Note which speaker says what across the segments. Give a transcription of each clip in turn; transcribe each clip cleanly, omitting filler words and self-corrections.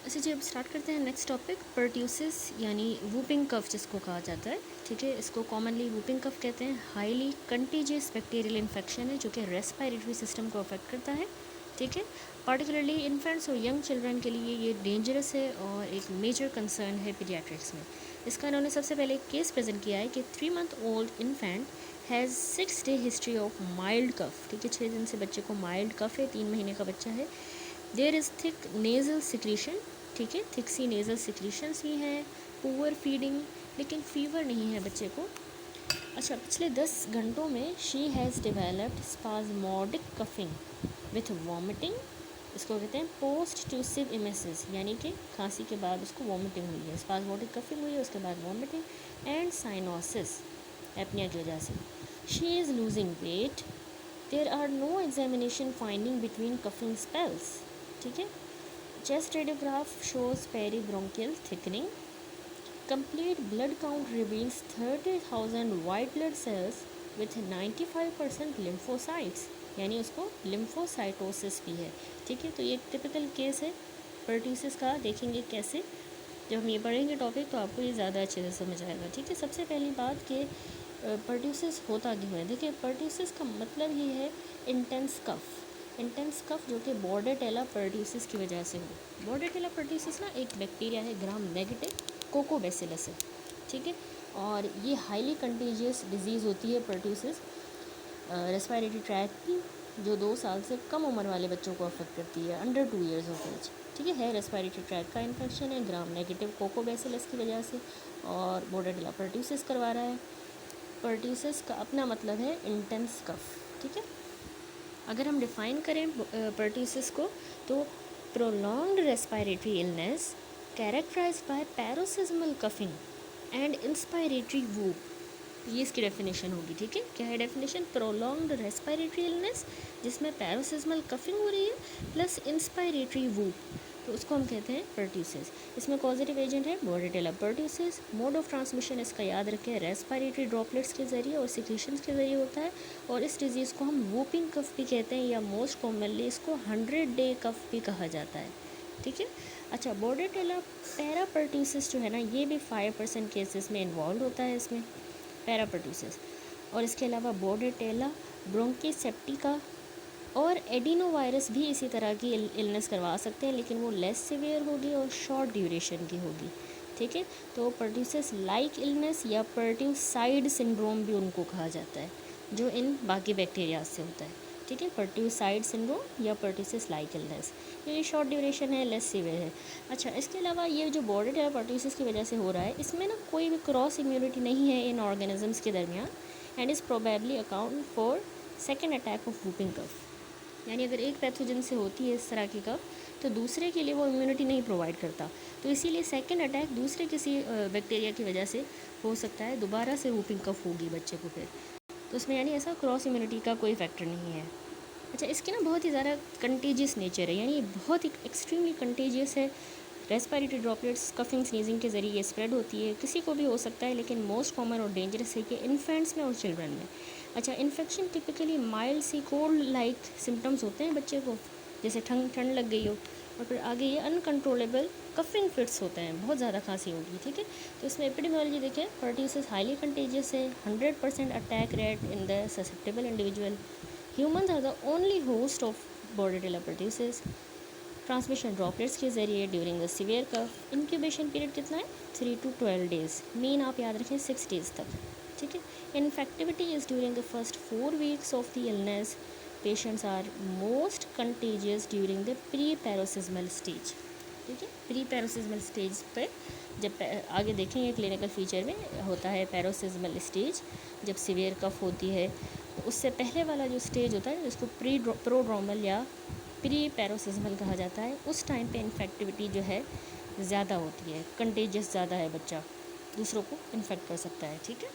Speaker 1: अच्छा जी, अब स्टार्ट करते हैं नेक्स्ट टॉपिक, परट्यूसिस यानी वूपिंग कफ जिसको कहा जाता है। ठीक है, इसको कॉमनली वूपिंग कफ कहते हैं। हाईली कंटीजियस बैक्टीरियल इन्फेक्शन है जो कि रेस्पिरेटरी सिस्टम को अफेक्ट करता है। ठीक है, पार्टिकुलरली इन्फेंट्स और यंग चिल्ड्रन के लिए ये डेंजरस है और एक मेजर कंसर्न है पीडियाट्रिक्स में। इसका इन्होंने सबसे पहले एक केस प्रेजेंट किया है कि 3 month old infant has 6 day history of mild cough. ठीक है, 6 दिन से बच्चे को माइल्ड कफ है, 3 महीने का बच्चा है। There is thick nasal secretion, ठीक है, थिक सी नेज़ल सिक्रीशंस भी हैं। पुअर फीडिंग, लेकिन फीवर नहीं है बच्चे को। अच्छा, पिछले 10 घंटों में she has developed spasmodic coughing with vomiting. इसको कहते हैं पोस्ट ट्यूसिव इमेसिस, यानी कि खांसी के बाद उसको वॉमिटिंग हुई है, स्पाज्मोडिक कफिंग हुई है, उसके बाद वॉमिटिंग एंड साइनोसिस एपनिया की वजह से। She is losing weight. There are no examination finding between coughing spells. ठीक है, chest radiograph shows peribronchial thickening. Complete blood count reveals 30,000 white blood cells with 95% lymphocytes, यानी उसको लिम्फोसाइटोसिस भी है। ठीक है, तो ये एक टिपिकल केस है परट्यूसिस का। देखेंगे कैसे, जब हम ये पढ़ेंगे टॉपिक तो आपको ये ज़्यादा अच्छे से समझ आएगा। ठीक है, सबसे पहली बात कि परट्यूसिस होता क्यों है। देखिए, परट्यूसिस का मतलब ही है इंटेंस कफ। इंटेंस कफ जो कि बॉर्डेटेला परट्यूसिस की वजह से हो। बॉर्डेटेला परट्यूसिस ना एक बैक्टीरिया है, ग्राम नेगेटिव कोकोबैसिलस है। ठीक है, और ये हाईली कंटीजियस डिजीज़ होती है परट्यूसिस, रेस्पिरेटरी ट्रैक की, जो 2 साल से कम उम्र वाले बच्चों को अफेक्ट करती है, अंडर 2 years ऑफ एज। ठीक है रेस्पिरेटरी ट्रैक का इन्फेक्शन है ग्राम नेगेटिव कोकोबैसिलस की वजह से, और बॉर्डेटेला परट्यूसिस करवा रहा है। परट्यूसिस का अपना मतलब है इंटेंस कफ। ठीक है, अगर हम डिफ़ाइन करें परट्यूसिस को तो prolonged respiratory illness characterized by paroxysmal coughing and inspiratory whoop, ये इसकी डेफिनेशन होगी। ठीक है, क्या है डेफिनेशन? प्रोलॉन्ग्ड रेस्पिरेटरी इलनेस जिसमें पैरोसिस्मल कफिंग हो रही है प्लस इंस्पायरेटरी वूप, तो उसको हम कहते हैं परट्यूसिस। इसमें पॉजिटिव एजेंट है बॉर्डेटेला परट्यूसिस। मोड ऑफ ट्रांसमिशन इसका याद रखें, रेस्पिरेटरी ड्रॉपलेट्स के ज़रिए और सिक्रीशंस के ज़रिए होता है, और इस डिज़ीज़ को हम वूपिंग कफ भी कहते हैं, या मोस्ट कॉमनली इसको 100 day कफ भी कहा जाता है। ठीक है, अच्छा, बॉर्डेटेला पैरा परट्यूसिस जो है ना, ये भी 5% केसेस में इन्वॉल्व होता है इसमें, पैरा परट्यूसिस। और इसके अलावा बॉर्डेटेला ब्रोंकीसेप्टिका और एडिनोवायरस भी इसी तरह की इलनेस करवा सकते हैं, लेकिन वो लेस सीवियर होगी और शॉर्ट ड्यूरेशन की होगी। ठीक है, तो परट्यूसिस लाइक इलनेस या परट्यूसाइड सिंड्रोम भी उनको कहा जाता है, जो इन बाकी बैक्टीरिया से होता है। ठीक है, परट्यूसाइड सिंड्रोम या परट्यूसिस लाइक इलनेस, ये शॉर्ट ड्यूरेशन है, लेस सीवियर है। अच्छा, इसके अलावा ये जो बॉर्डेटेला परट्यूसिस की वजह से हो रहा है, इसमें ना कोई भी क्रॉस इम्यूनिटी नहीं है इन ऑर्गेनिजम्स के दरमियान, and is probably account for second attack of whooping cough. यानी अगर एक पैथोजन से होती है इस तरह की कफ, तो दूसरे के लिए वो इम्यूनिटी नहीं प्रोवाइड करता, तो इसीलिए सेकंड अटैक दूसरे किसी बैक्टीरिया की वजह से हो सकता है, दोबारा से वूपिंग कफ होगी बच्चे को फिर, तो उसमें यानी ऐसा क्रॉस इम्यूनिटी का कोई फैक्टर नहीं है। अच्छा, इसकी ना बहुत ही ज़्यादा कंटेजियस नेचर है, यानी बहुत ही एक्सट्रीमली कंटेजियस है। रेस्पिरेटरी ड्रॉपलेट्स कफिंग स्नीजिंग के ज़रिए स्प्रेड होती है, किसी को भी हो सकता है, लेकिन मोस्ट कॉमन और डेंजरस है कि इन्फेंट्स में और चिल्ड्रन में। अच्छा, इन्फेक्शन टिपिकली माइल्ड सी कोल्ड लाइक सिम्टम्स होते हैं बच्चे को, जैसे ठंड लग गई हो, और फिर आगे ये अनकंट्रोलेबल कफिंग फिट्स होते हैं, बहुत ज़्यादा खांसी होगी। ठीक है, तो इसमें एपिडेमियोलॉजी देखें, परट्यूसिस हाईली कंटेजियस है, 100% attack rate in the susceptible individual. Humans are the only host of bordetella pertussis. Transmission droplets के ज़रिए during the severe cough. Incubation period कितना है? 3 to 12 days, मीन आप याद रखें 6 days तक। ठीक है, infectivity is during the first 4 weeks of the illness. Patients are most contagious during the pre paroxysmal stage. ठीक है, प्री पैरोसिस्मल स्टेज पे जब आगे देखेंगे क्लिनिकल फीचर में होता है पैरोसिस्मल स्टेज, जब सीवियर कफ होती है, तो उससे पहले वाला जो स्टेज होता है जिसको प्रोड्रोमल या प्री पैरोसिस्मल कहा जाता है, उस टाइम पे इन्फेक्टिविटी जो है ज़्यादा होती है, कंटेजियस ज़्यादा है, बच्चा दूसरों को इन्फेक्ट कर सकता है। ठीक है,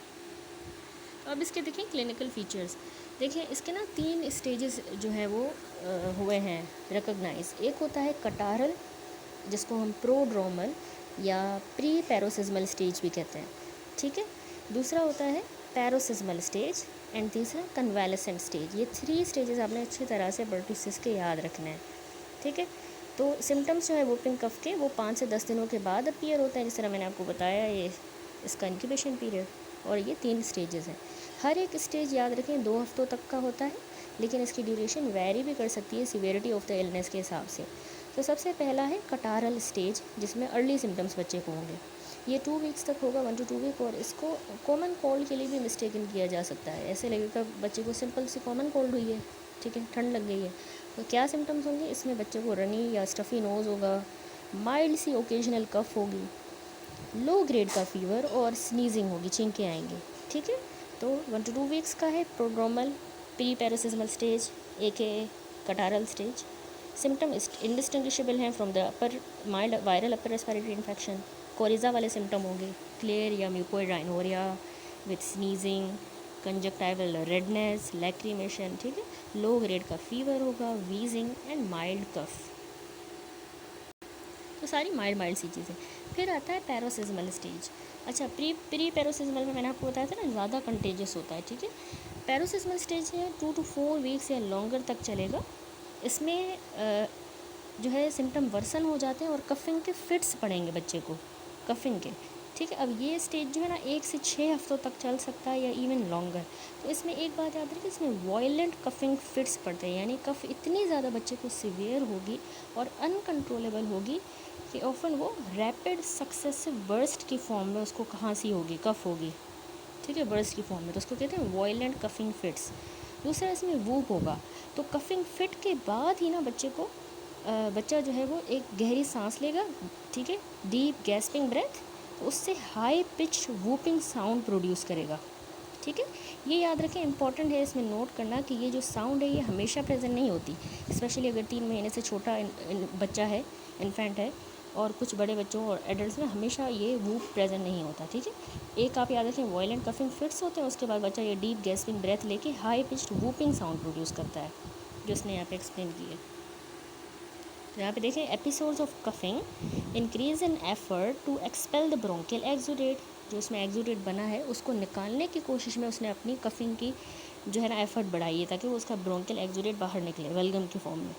Speaker 1: अब इसके देखें क्लिनिकल फीचर्स। देखिए, इसके ना 3 स्टेजेस जो है वो हुए हैं रिकॉग्नाइज। एक होता है कटारल, जिसको हम प्रोड्रोमल या प्री पैरोसिस्मल स्टेज भी कहते हैं। ठीक है, दूसरा होता है पैरोसिस्मल स्टेज, एंड तीसरा कन्वालेसेंट स्टेज। ये 3 स्टेजेस आपने अच्छी तरह से परट्यूसिस के याद रखना है। ठीक है, तो सिम्टम्स जो है वूपिंग कफ के वो 5 से 10 दिनों के बाद अपीयर होता है, जिस तरह मैंने आपको बताया ये इसका इंक्यूबेशन पीरियड, और ये 3 स्टेजेस हैं। हर एक स्टेज याद रखें 2 हफ्तों तक का होता है, लेकिन इसकी ड्यूरेशन वेरी भी कर सकती है सिवियरिटी ऑफ द इलनेस के हिसाब से। तो सबसे पहला है कटारल स्टेज, जिसमें अर्ली सिम्टम्स बच्चे को होंगे। ये 2 वीक्स तक होगा, 1 to 2 वीक, और इसको कॉमन कोल्ड के लिए भी मिस्टेकन किया जा सकता है। ऐसे लगेगा बच्चे को सिंपल सी कॉमन कोल्ड हुई है, ठीक है, ठंड लग गई है। तो क्या सिम्टम्स होंगे इसमें? बच्चे को रनी या स्टफ़ी नोज़ होगा, माइल्ड सी ओकेजनल कफ होगी, लो ग्रेड का फीवर और स्नीजिंग होगी, छींकें आएंगी, ठीक है। तो 1 to 2 वीक्स का है प्रोड्रोमल प्री पैरोसिस्मल स्टेज एके कटारल स्टेज। सिम्टम इंडिस्टिंग्विशेबल हैं from the upper mild viral upper respiratory infection. Coryza वाले सिम्टम होंगे, क्लियर या mucoid rhinorrhoea with sneezing, conjunctival redness, lacrimation, ठीक है। लो ग्रेड का फीवर होगा, वीजिंग एंड माइल्ड कफ। तो सारी माइल्ड सी चीज़ें। फिर आता है पैरोसिस्मल स्टेज। अच्छा, प्री पैरोसिस्मल में मैंने आपको बताया था ना ज़्यादा कंटेजियस होता है, ठीक है। पैरोसिस्मल स्टेज है 2 to 4 वीक्स या लॉन्गर तक चलेगा। इसमें जो है सिम्टम वर्सन हो जाते हैं और कफिंग के फिट्स पड़ेंगे बच्चे को, कफिंग के, ठीक है। अब ये स्टेज जो है ना 1 से 6 हफ्तों तक चल सकता है या इवन लॉन्गर। तो इसमें एक बात याद रखिए, इसमें वॉयलेंट कफिंग फिट्स पड़ते हैं, यानी कफ इतनी ज़्यादा बच्चे को सीवियर होगी और अनकंट्रोलेबल होगी कि ऑफन वो रैपिड सक्सेसिव बर्स्ट की फॉर्म में उसको खांसी होगी, कफ होगी, ठीक है, बर्स्ट की फॉर्म में। तो उसको कहते हैं वॉयलेंट कफिंग फिट्स। दूसरा इसमें वूप होगा। तो कफिंग फिट के बाद ही ना बच्चा जो है वो एक गहरी सांस लेगा, ठीक है, डीप गैस्पिंग ब्रेथ, तो उससे high pitch whooping sound produce करेगा, ठीक है। ये याद रखें, इंपॉर्टेंट है इसमें नोट करना कि ये जो साउंड है ये हमेशा प्रेजेंट नहीं होती, स्पेशली अगर 3 महीने से छोटा बच्चा है, इन्फेंट है, और कुछ बड़े बच्चों और एडल्ट में हमेशा ये वूप प्रेजेंट नहीं होता, ठीक है। एक आप याद रखें, वॉयलेंट कफिंग फिट्स होते हैं, उसके बाद बच्चा ये डीप गैस्पिंग ब्रेथ लेके high pitched whooping sound produce करता है, जो उसने यहाँ पे एक्सप्लेन की है। तो यहाँ पे देखें, episodes of coughing increase in effort to expel the bronchial exudate. जो उसमें एक्सुडेट बना है उसको निकालने की कोशिश में उसने अपनी कफिंग की जो है ना एफर्ट बढ़ाई है, ताकि वो उसका ब्रोंकियल एक्सुडेट बाहर निकले वेलगम की फॉर्म में।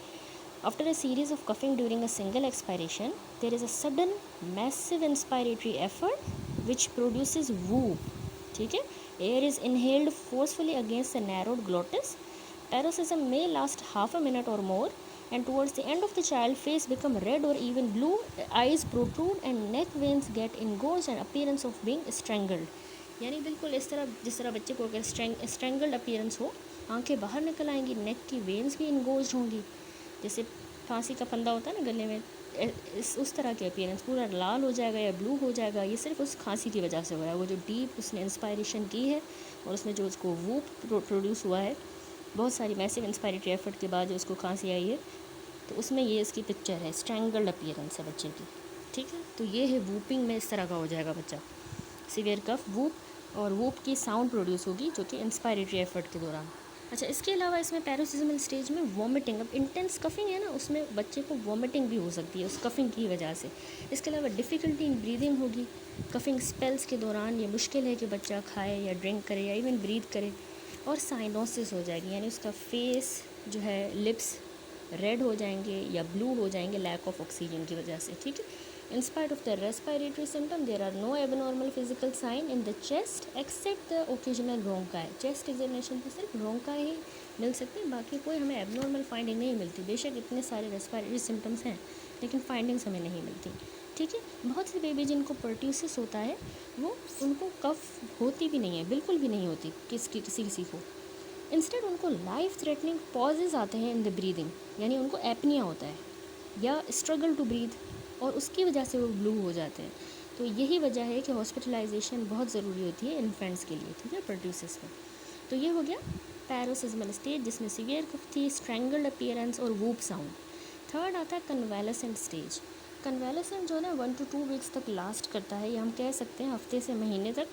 Speaker 1: After a series of coughing during a single expiration, there is a sudden massive inspiratory effort which produces whoop, ठीक है। Air is inhaled forcefully against the narrowed glottis. Paroxysm may last half a minute or more, and towards the end of the child face become red or even blue, eyes protrude and neck veins get engorged and appearance of being strangled. यानी बिल्कुल इस तरह जिस तरह बच्चे को अगर स्ट्रेंगल्ड appearance हो, आंखें बाहर निकल आएंगी, नेक की वेन्स भी इंगोज होंगी, जैसे फांसी का फंदा होता है ना गले में, उस तरह के अपीयरेंस, पूरा लाल हो जाएगा या ब्लू हो जाएगा। ये सिर्फ उस खांसी की वजह से हो रहा है, वो जो डीप उसने इंस्पायरेशन की है और उसमें जो उसको वूप प्रोड्यूस हुआ है, बहुत सारी मैसिव इंस्पायरेटरी एफर्ट के बाद जो उसको खांसी आई है, तो उसमें ये इसकी पिक्चर है, स्ट्रैंगल्ड अपीयरेंस है बच्चे की, ठीक है। तो ये है वूपिंग में इस तरह का हो जाएगा बच्चा, सीवियर कफ, वूप, और वूप की साउंड प्रोड्यूस होगी जो कि इंस्पायरेटरी एफर्ट के दौरान। अच्छा, इसके अलावा इसमें पैरोसिस्मल स्टेज में वॉमिटिंग, अब इंटेंस कफिंग है ना, उसमें बच्चे को वॉमिटिंग भी हो सकती है उस कफिंग की वजह से। इसके अलावा डिफ़िकल्टी इन ब्रीदिंग होगी कफिंग स्पेल्स के दौरान। ये मुश्किल है कि बच्चा खाए या ड्रिंक करे या इवन ब्रीथ करे। और साइनोसिस हो जाएगी, यानी उसका फेस जो है, लिप्स रेड हो जाएंगे या ब्लू हो जाएंगे लैक ऑफ ऑक्सीजन की वजह से, ठीक है। In spite of the respiratory symptom, there are no abnormal physical sign in the chest except the occasional bronchi. Chest examination पे सिर्फ bronchi ही मिल सकते हैं, बाकी कोई हमें abnormal finding नहीं मिलती। बेशक इतने सारे respiratory symptoms हैं, लेकिन findings हमें नहीं मिलती, ठीक है। बहुत से बेबी जिनको परट्यूसिस होता है, वो उनको कफ होती भी नहीं है, बिल्कुल भी नहीं होती किसी को। इंस्टेड उनको लाइफ थ्रेटनिंग पॉजेज आते हैं इन द ब्रीदिंग, यानी उनको एपनिया होता है या स्ट्रगल टू ब्रीथ, और उसकी वजह से वो ब्लू हो जाते हैं। तो यही वजह है कि हॉस्पिटलाइजेशन बहुत ज़रूरी होती है इन्फेंट्स के लिए, ठीक है, परट्यूसिस में। तो ये हो गया पैरोसिस्मल स्टेज, जिसमें सीवियर कफ थी, स्ट्रैंगल्ड अपीयरेंस और वूप साउंड। थर्ड आता है कन्वालेसेंट स्टेज। कन्वालेसेंट जो है ना 1 to 2 वीक्स तक लास्ट करता है, या हम कह सकते हैं हफ्ते से महीने तक।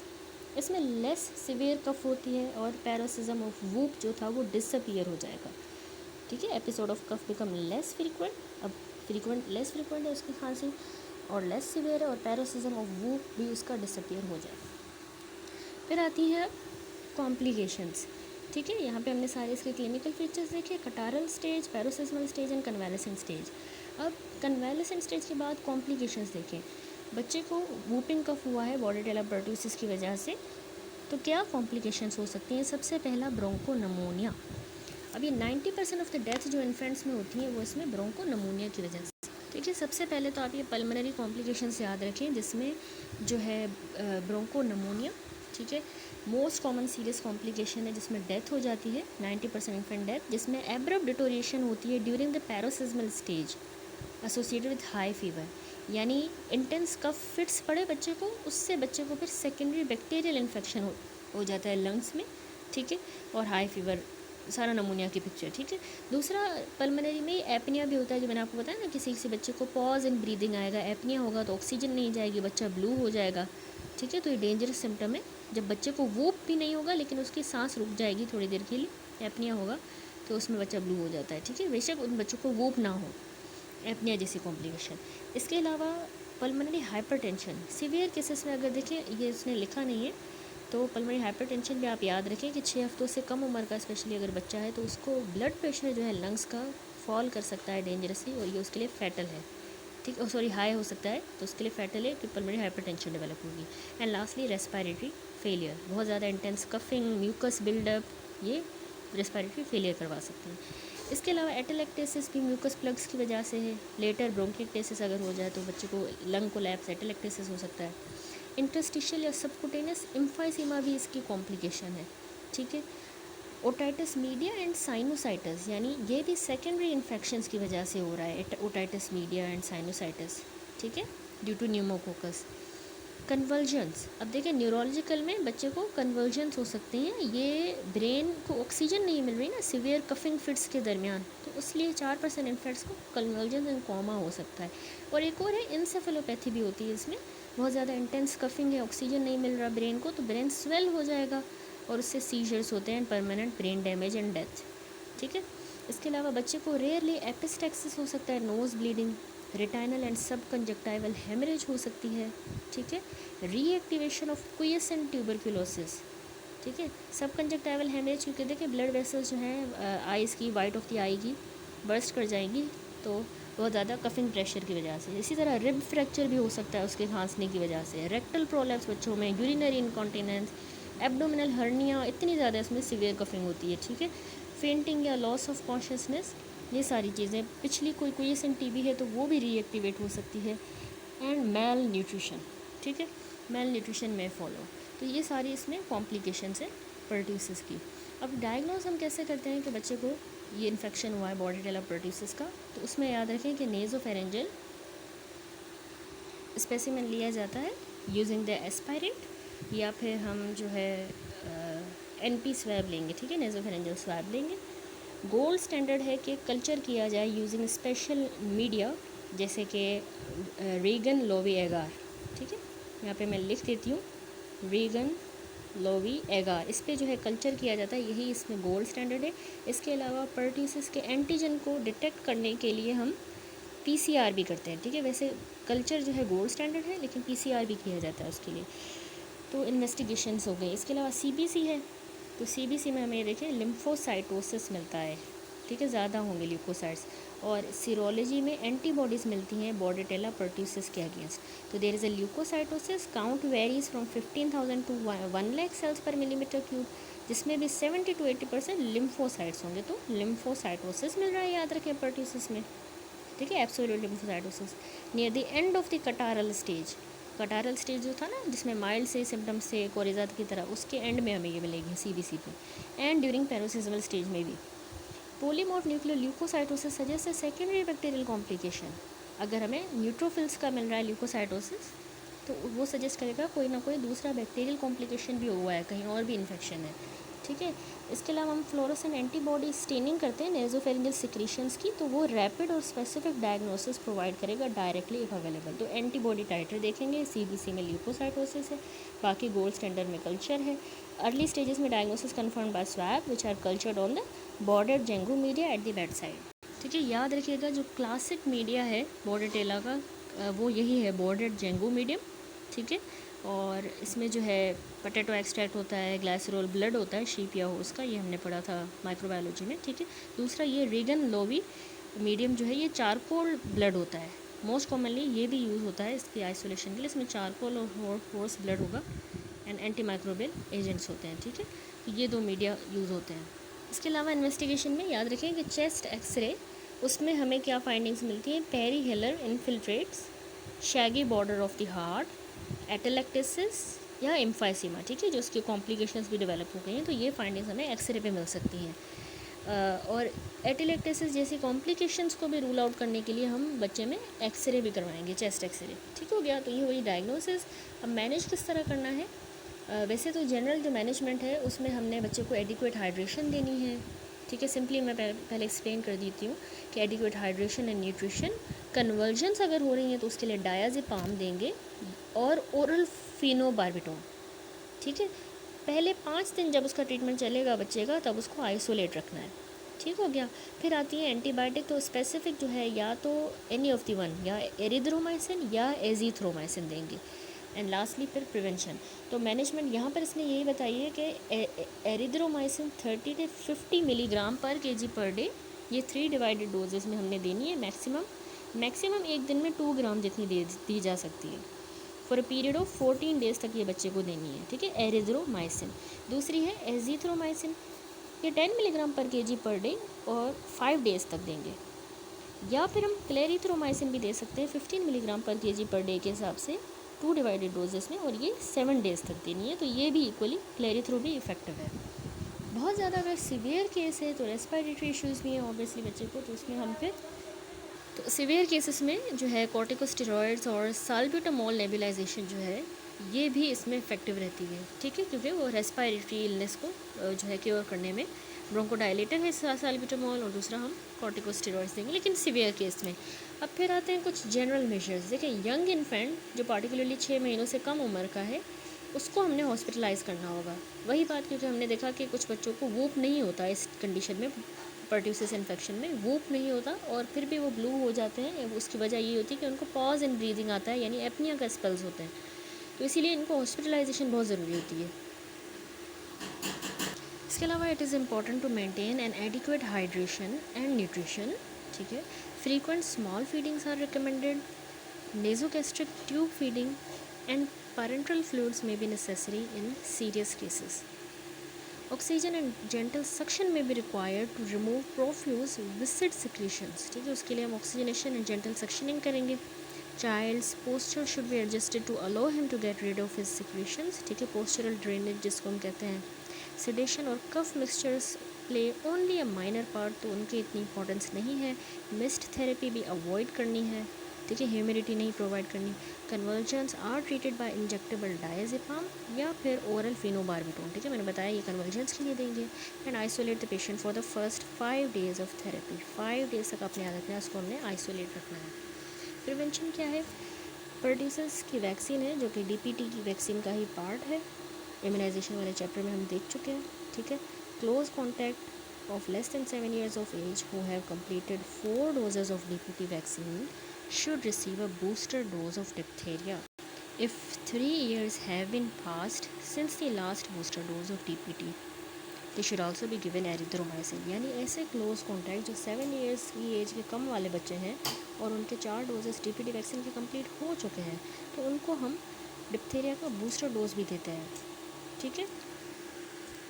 Speaker 1: इसमें लेस सीवियर कफ होती है और पैरोसिज्म ऑफ वूप जो था वो डिसअपीयर हो जाएगा, ठीक है। Episode of cough become less frequent, अब लेस फ्रीक्वेंट है उसकी खांसी और लेस सीवियर है, और पैरोसिज्म ऑफ वूप भी उसका डिसअपीयर हो जाएगा। फिर आती है कॉम्प्लिकेशंस, ठीक है। यहाँ पे हमने सारे इसके क्लिनिकल फीचर्स देखे, catarrhal stage, paroxysmal stage and convalescent stage. अब कन्वालेसेंट स्टेज के बाद कॉम्प्लिकेशंस देखें। बच्चे को वूपिंग कफ हुआ है बॉर्डेटेला परट्यूसिस की वजह से, तो क्या कॉम्प्लिकेशंस हो सकती हैं? सबसे पहला ब्रोंकोनमोनिया। अब ये 90% ऑफ द डेथ जो इन्फेंट्स में होती हैं वो इसमें ब्रोंकोनमोनिया की वजह से। ठीक है, सबसे पहले तो आप ये पल्मोनरी कॉम्प्लिकेशंस याद रखें, जिसमें जो है ब्रोंकोनमोनिया, ठीक है, मोस्ट कॉमन सीरियस कॉम्प्लिकेशन है जिसमें डेथ हो जाती है, 90% इन्फेंट डेथ, जिसमें एब्रप्ट डिटोरिएशन होती है during the paroxysmal stage associated with high fever, यानी इंटेंस कफ फिट्स पड़े बच्चे को, उससे बच्चे को फिर सेकेंडरी बैक्टीरियल इन्फेक्शन हो जाता है लंग्स में, ठीक है, और हाई फीवर, सारा नमूनिया की पिक्चर, ठीक है। दूसरा पल्मोनरी में एपनिया भी होता है, जो मैंने आपको बताया ना, किसी बच्चे को पॉज इन ब्रीदिंग आएगा, एपनिया होगा तो ऑक्सीजन नहीं जाएगी, बच्चा ब्लू हो जाएगा, ठीक है, तो ये डेंजरस सिम्टम है। जब बच्चे को वूप भी नहीं होगा लेकिन उसकी सांस रुक जाएगी थोड़ी देर के लिए, एपनिया होगा तो उसमें बच्चा ब्लू हो जाता है, ठीक है, बेशक उन बच्चों को वूप ना हो, एपनिया जैसी कॉम्प्लिकेशन। इसके अलावा पल्मोनरी हाइपरटेंशन सीवियर केसेस में अगर देखें, ये उसने लिखा नहीं है, तो पल्मोनरी हाइपरटेंशन भी आप याद रखें कि 6 हफ्तों से कम उम्र का स्पेशली अगर बच्चा है तो उसको ब्लड प्रेशर जो है लंग्स का फॉल कर सकता है डेंजरसली, और ये उसके लिए फैटल है, ठीक, सॉरी हाई हो सकता है, तो उसके लिए फैटल है कि पल्मोनरी हाइपरटेंशन डेवलप होगी। एंड लास्टली रेस्पिरेटरी फेलियर, बहुत ज़्यादा इंटेंस कफिंग, म्यूकस बिल्डअप, ये रेस्पिरेटरी फेलियर करवा सकते हैं। इसके अलावा एटेलेक्टेसिस भी म्यूकस प्लग्स की वजह से है, लेटर ब्रोंकिक्टेसिस अगर हो जाए तो बच्चे को लंग कोलैप्स, एटेलेक्टेसिस हो सकता है। इंटरस्टिशियल या सबकुटेनियस इम्फाइसीमा भी इसकी कॉम्प्लिकेशन है, ठीक है। ओटाइटिस मीडिया एंड साइनोसाइटिस, यानी ये भी सेकेंडरी इन्फेक्शंस की वजह से हो रहा है, ओटाइटिस मीडिया एंड साइनोसाइटिस, ठीक है, ड्यू टू न्यूमोकोकस। कन्वर्जन्स, अब देखिए न्यूरोलॉजिकल में बच्चे को कन्वर्जन्स हो सकते हैं, ये ब्रेन को ऑक्सीजन नहीं मिल रही ना सीवियर कफिंग फिट्स के दरमियान, तो इसलिए 4% इन्फेक्ट्स को कन्वर्जन्स एंड कोमा हो सकता है। और एक और है इंसेफेलोपैथी भी होती है, इसमें बहुत ज़्यादा इंटेंस कफिंग है, ऑक्सीजन नहीं मिल रहा ब्रेन को, तो ब्रेन स्वेल हो जाएगा और उससे सीजर्स होते हैं, permanent brain damage and death, ठीक है। इसके अलावा बच्चे को रेयरली एपिस्टेक्सिस हो सकता है, नोज़ ब्लीडिंग, रेटाइनल एंड सब कंजक्टाइवल हेमरेज हो सकती है, ठीक है। रीएक्टिवेशन ऑफ क्विएसेंट ट्यूबरक्यूलोसिस, ठीक है, सब कंजक्टाइवल हेमरेज, क्योंकि देखिए ब्लड वेसल्स जो हैं आइज़ की, वाइट ऑफ द आई की बर्स्ट कर जाएंगी, तो बहुत ज़्यादा कफिंग प्रेशर की वजह से। इसी तरह रिब फ्रैक्चर भी हो सकता है उसके खांसने की वजह से, रेक्टल प्रोलैप्स बच्चों में, यूरिनरी इनकॉन्टिनेंस, एब्डोमिनल हर्निया, इतनी ज़्यादा इसमें सीवियर कफिंग होती है, ठीक है। फेंटिंग या लॉस ऑफ कॉन्शियसनेस, ये सारी चीज़ें, पिछली कोई क्विएसेंट टीबी है तो वो भी रीएक्टिवेट हो सकती है। एंड मेल न्यूट्रिशन, ठीक है, मेल न्यूट्रिशन में फॉलो, तो ये सारी इसमें कॉम्प्लिकेशंस है परट्यूसिस की। अब डायग्नोज हम कैसे करते हैं कि बच्चे को ये इन्फेक्शन हुआ है बॉर्डेटेला परट्यूसिस का, तो उसमें याद रखें कि नेज़ोफेरेंजियल स्पेसिमेन लिया जाता है यूजिंग द एस्पायरेट, या फिर हम जो है NP स्वैब लेंगे, ठीक है, नेज़ोफेरेंजियल स्वैब लेंगे। गोल्ड स्टैंडर्ड है कि कल्चर किया जाए यूजिंग स्पेशल मीडिया, जैसे कि रीगन लोवी एगार, ठीक है, यहाँ पे मैं लिख देती हूँ, रीगन लोवी एगार, इस पर जो है कल्चर किया जाता है, यही इसमें गोल्ड स्टैंडर्ड है। इसके अलावा परट्यूसिस के एंटीजन को डिटेक्ट करने के लिए हम PCR भी करते हैं, ठीक है, वैसे कल्चर जो है गोल्ड स्टैंडर्ड है लेकिन PCR भी किया जाता है उसके लिए, तो इन्वेस्टिगेशंस हो गई। इसके अलावा CBC है, तो CBC में हमें देखें लिम्फोसाइटोसिस मिलता है, ठीक है, ज़्यादा होंगे ल्यूकोसाइट्स, और सीरोलॉजी में एंटीबॉडीज़ मिलती हैं बॉर्डेटेला परट्यूसिस के अगेंस्ट। तो there is a leukocytosis, count varies from 15,000 to 1 lakh cells per millimetre cube, जिसमें भी 70 to 80% लिम्फोसाइट्स होंगे, तो लिम्फोसाइटोसिस मिल रहा है, याद रखें परट्यूसिस में, ठीक है, absolute lymphocytosis near the end of the catarrhal stage. Catarrhal stage जो था ना जिसमें माइल्ड से सिम्टम्स से कोरिजात की तरह, उसके एंड में हमें ये मिलेगी CBC पे। एंड ड्यूरिंग पैरोसिसमल स्टेज में भी polymorph nuclear leucocytosis suggest a secondary bacterial complication. अगर हमें न्यूट्रोफिल्स का मिल रहा है ल्यूकोसाइटोसिस, तो वो सजेस्ट करेगा कोई ना कोई दूसरा बैक्टीरियल कॉम्प्लिकेशन भी हुआ है, कहीं और भी इन्फेक्शन है, ठीक है। इसके अलावा हम फ्लोरोसेंट एंटीबॉडी स्टेनिंग करते हैं नेज़ोफेरेंजियल सिक्रीशंस की, तो वो रैपिड और स्पेसिफिक डायग्नोसिस प्रोवाइड करेगा डायरेक्टली इफ अवेलेबल। तो एंटीबॉडी टाइटर देखेंगे, CBC में ल्यूकोसाइटोसिस है, बाकी गोल्ड स्टैंडर्ड में कल्चर है। अर्ली स्टेजेस में diagnosis confirm by swab which are cultured on the Bordet Gengou media at the bed side, ठीक है। याद रखिएगा जो क्लासिक मीडिया है बॉर्डेटेला का, वो यही है बॉर्डेड जेंगू मीडियम, ठीक है, और इसमें जो है पोटैटो एक्सट्रैक्ट होता है, ग्लाइसरोल ब्लड होता है शीप या होस का, ये हमने पढ़ा था माइक्रोबायोलॉजी में, ठीक है। दूसरा ये रीगन लोवी मीडियम जो है ये चारकोल ब्लड होता है, मोस्ट कॉमनली ये भी यूज़ होता है इसकी आइसोलेशन के लिए। इसमें चारकोल और हॉर्स ब्लड होगा एंड एंटी माइक्रोबियल एजेंट्स होते हैं, ठीक है। तो ये 2 मीडिया यूज़ होते हैं। इसके अलावा इन्वेस्टिगेशन में याद रखें कि चेस्ट एक्सरे, उसमें हमें क्या फाइंडिंग्स मिलती हैं, perihilar infiltrates, shaggy border of the heart, atelectasis या एम्फाइसीमा, ठीक है, जो उसकी कॉम्प्लिकेशंस भी डेवलप हो गई हैं। तो ये फाइंडिंग्स हमें एक्सरे पे मिल सकती हैं। और एटेलेक्टेसिस जैसी कॉम्प्लिकेशंस को भी रूल आउट करने के लिए हम बच्चे में एक्सरे भी करवाएंगे, चेस्ट एक्सरे, ठीक हो गया। तो ये हुई डायग्नोसिस। अब मैनेज किस तरह करना है, वैसे तो जनरल जो मैनेजमेंट है उसमें हमने बच्चे को एडिक्वेट हाइड्रेशन देनी है, ठीक है। सिंपली मैं पहले एक्सप्लेन कर देती हूँ कि adequate hydration and nutrition. Convergence अगर हो रही हैं तो उसके लिए डायाज़ेपाम देंगे और ओरल फिनोबार्बिटोन, ठीक है। पहले 5 दिन जब उसका ट्रीटमेंट चलेगा बच्चे का, तब उसको आइसोलेट रखना है, ठीक हो गया। फिर आती है एंटीबायोटिक, तो स्पेसिफिक जो है या तो एनी ऑफ द वन, या एरिथ्रोमाइसिन या एजीथ्रोमाइसिन देंगे। एंड लास्टली फिर प्रिवेंशन। तो मैनेजमेंट यहाँ पर इसने यही बताई है कि एरिथ्रोमाइसिन 30 से 50 मिलीग्राम पर केजी पर डे, ये 3 डिवाइडेड डोजेस में हमने देनी है। मैक्सिमम एक दिन में 2 ग्राम जितनी दी जा सकती है। For a period of 14 days तक ये बच्चे को देनी है, ठीक है, एरिथ्रोमाइसिन। दूसरी है एजीथ्रोमाइसिन, ये 10 मिलीग्राम पर केजी पर डे और 5 डेज़ तक देंगे। या फिर हम क्लेरिथ्रोमाइसिन भी दे सकते हैं 15 मिलीग्राम पर केजी पर डे के हिसाब से, 2 डिवाइडेड डोजेस में, और ये 7 डेज़ तक देनी है। तो ये भी इक्वली, क्लेरिथ्रो भी इफेक्टिव है। बहुत ज़्यादा अगर सीवियर केस है तो रेस्पिरेटरी इश्यूज़ भी हैं ऑब्वियसली बच्चे को, तो उसमें हम फिर तो सीवियर केसेस में जो है कॉर्टिकोस्टेरॉइड्स और साल्ब्यूटामोल नेबुलाइजेशन जो है ये भी इसमें इफेक्टिव रहती है, ठीक है, क्योंकि वो रेस्पिरेटरी इलनेस को जो है क्योर करने में। ब्रोंकोडाइलेटर है साल्ब्यूटामोल, और दूसरा हम कॉर्टिकोस्टेरॉइड्स देंगे, लेकिन सीवियर केस में। अब फिर आते हैं कुछ जनरल मेजर्स। देखिए, यंग इन्फेंट जो पार्टिकुलरली 6 महीनों से कम उम्र का है, उसको हमने हॉस्पिटलाइज़ करना होगा। वही बात, क्योंकि हमने देखा कि कुछ बच्चों को वूप नहीं होता इस कंडीशन में, पर्ट्यूसिस इन्फेक्शन में वूप नहीं होता, और फिर भी वो ब्लू हो जाते हैं। उसकी वजह ये होती है कि उनको पॉज इन ब्रीदिंग आता है, यानी एपनिया का स्पेल्स होते हैं। तो इसीलिए इनको हॉस्पिटलाइजेशन बहुत ज़रूरी होती है। इसके अलावा it is important to maintain an adequate hydration and nutrition, ठीक है। Frequent small feedings are recommended, nasogastric tube feeding and parenteral fluids may be necessary in serious cases. Oxygen and gentle suction may be required to remove profuse viscid secretions, ठीक है, उसके लिए हम oxygenation and gentle suctioning करेंगे। Child's posture should be adjusted to allow him to get rid of his secretions, ठीक है, postural drainage जिसको हम कहते हैं। Sedation और cough mixtures play only a minor part, तो उनकी इतनी इंपॉर्टेंस नहीं है। मिस्ट थेरेपी भी अवॉइड करनी है, ठीक है, ह्यूमिडिटी नहीं प्रोवाइड करनी। Convulsions are treated by injectable diazepam या फिर ओरल फिनोबार्बिटोन, ठीक है, मैंने बताया ये कन्वर्जेंस के लिए देंगे। And isolate the patient for the first 5 days of therapy, 5 days तक अपने याद रखना है, उसको हमने आइसोलेट रखना है। प्रिवेंशन क्या है, पर्ट्यूसिस की वैक्सीन है जो कि डीपीटी की वैक्सीन का ही पार्ट है, इम्यूनाइजेशन वाले चैप्टर में हम देख चुके हैं, ठीक है। Close contact of less than 7 years of age who have completed 4 doses of DPT vaccine should receive a booster dose of diphtheria if 3 years have been passed since the last booster dose of DPT. They should also be given erythromycin. यानी ऐसे close contact जो 7 years की as के कम वाले बच्चे हैं और उनके 4 डोजेस DPT वैक्सीन के कंप्लीट हो चुके हैं, तो उनको हम डिप्थेरिया का बूस्टर डोज भी देते हैं, ठीक है।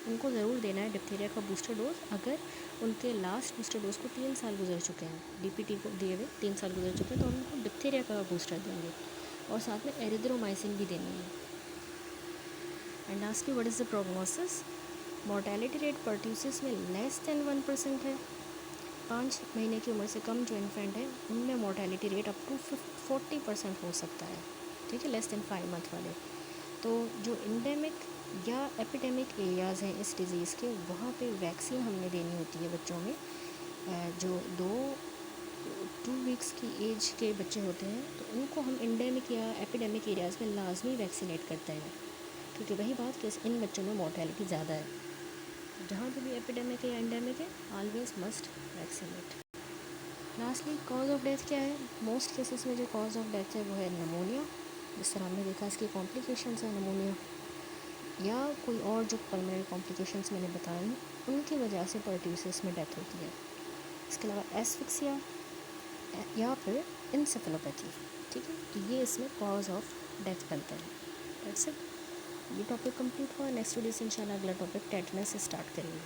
Speaker 1: उनको ज़रूर देना है डिप्थेरिया का बूस्टर डोज अगर उनके लास्ट बूस्टर डोज को 3 साल गुजर चुके हैं, डीपीटी को दिए हुए 3 साल गुजर चुके हैं, तो हम उनको डिप्थेरिया का बूस्टर देंगे और साथ में एरिथ्रोमाइसिन भी देनी है। And lastly, what is the prognosis. Mortality rate pertussis में लेस दैन 1% है। 5 महीने की उम्र से कम जो इन्फेंट है उनमें मॉर्टेलिटी रेट अप टू 40% हो सकता है, ठीक है, लेस दैन 5 month वाले। तो जो इंडेमिक या एपिडेमिक एरियाज़ हैं इस डिज़ीज़ के, वहाँ पे वैक्सीन हमने देनी होती है बच्चों में। जो 2 weeks की एज के बच्चे होते हैं तो उनको हम इंडेमिक या एपिडेमिक एरियाज़ में लाजमी वैक्सीनेट करते हैं, क्योंकि वही बात कि इन बच्चों में मॉर्टेलिटी ज़्यादा है। जहाँ पे भी एपिडेमिक है या एंडेमिक है, always must vaccinate. Lastly, cause of death क्या है। मोस्ट केसेस में जो कॉज ऑफ डेथ है वो है नमोनिया, जिस तरह हमने देखा इसकी कॉम्प्लिकेशंस है नमोनिया, या कोई और जो पल्मोनरी कॉम्प्लिकेशंस मैंने बताए हैं उनकी वजह से पर्ट्यूसिस में डेथ होती है। इसके अलावा एस्फिक्सिया या फिर इंसेफेलोपैथी, ठीक है। तो ये इसमें कॉज ऑफ डेथ बनता है। दैट्स इट, ये टॉपिक कंप्लीट हुआ। नेक्स्ट वीडियो से इंशाल्लाह अगला टॉपिक टेटनस से स्टार्ट करेंगे।